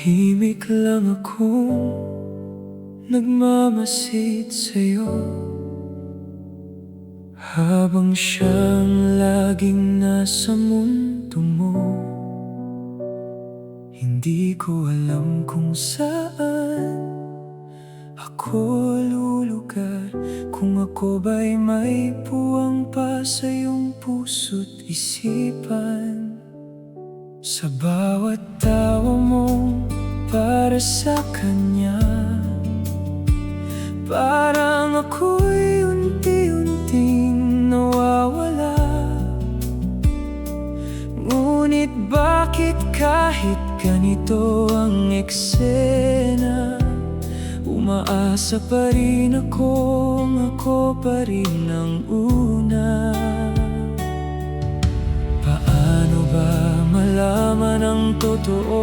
Tahimik lang akong nagmamasid sa'yo, habang siyang laging nasa mundo mo. Hindi ko alam kung saan ako lulugar, kung ako ba'y may puwang pa sa iyong puso't isipan. Sa bawat tawa mo para sa kanya, parang ako'y unti-unting nawawala. Ngunit bakit kahit ganito ang eksena, umaasa pa rin akong ako pa rin ang una. Paano ba malaman ang totoo,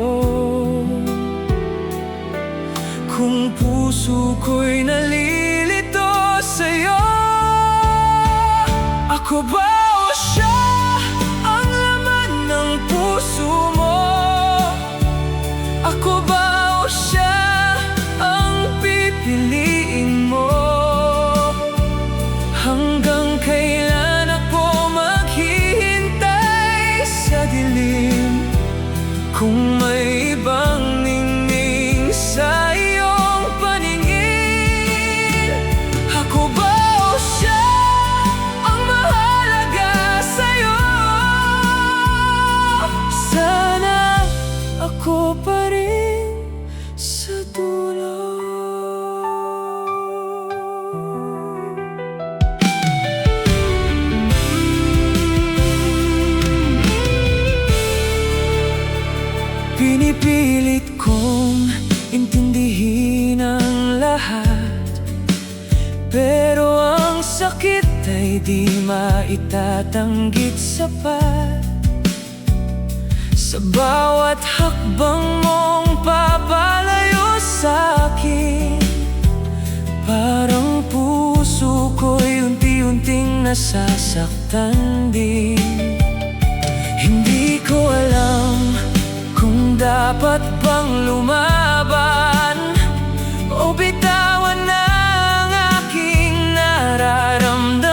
kung puso ko'y nalilito sa'yo? Ako ba o siya ang laman ng puso mo? Ako ba o siya ang pipiliin mo? Hanggang kailan ako maghihintay sa dilim, kung may ibang ningning sa iyong paningin? Ako ba o siya ang mahalaga sa'yo? Sana ako pa rin sa dulo. Pinipilit kong intindihin ang lahat, pero ang sakit ay di maitatanggit sapat. Sa bawat hakbang mong papalayo sa'kin, parang puso ko'y unti-unting nasasaktan din. Hindi ko alam kung dapat bang lumaban o bitawan na ang aking nararamdaman.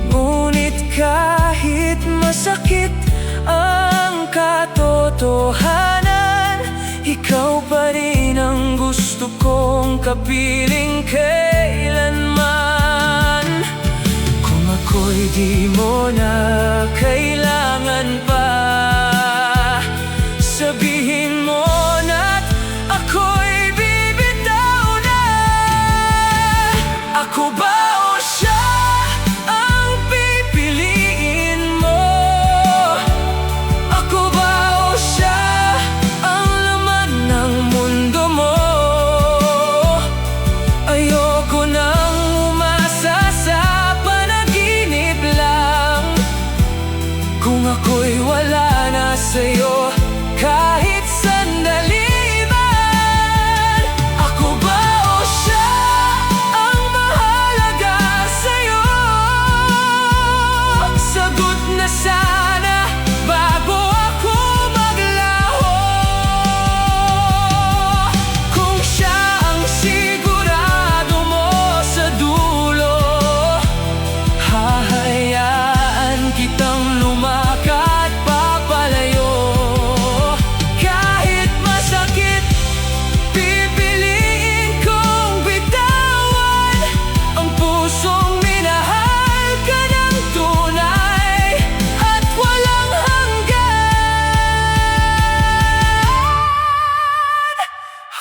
Ngunit kahit masakit ang katotohanan, ikaw pa rin ang gusto kong kapiling kailanman. Kung ako'y di mo na kailangan pa, sabihin mo na't ako'y bibitaw na. Ako ba o siya ang pipiliin mo? Ako ba o siya ang laman ng mundo mo? Ayoko nang umasa sa panaginip lang, kung ako'y wala na sa'yo kahit sandali man. Ako ba o siya ang mahalaga sa'yo? Sagot na sana bago ako maglaho. Kung siya ang sigurado mo sa dulo, hahayaan kitang lumakad papalayo. Kahit masakit, pipiliin kong bitawan ang pusong minahal ka ng tunay at walang hanggan.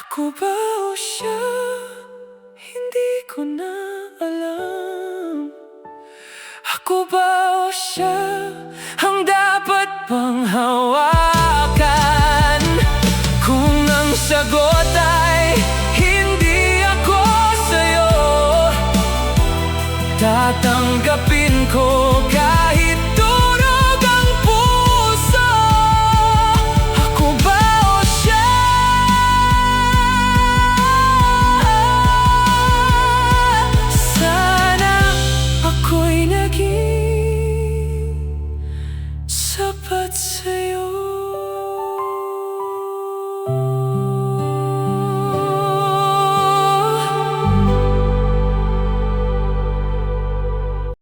Ako ba o siya? Hindi ko na alam. Ako ba o siya ang dapat pang hawakan? Kung ang sagot ay hindi ako sa'yo, tatanggapin ko kahit durog ang puso. Ako ba o siya? Sana ako'y naging sapat sa'yo.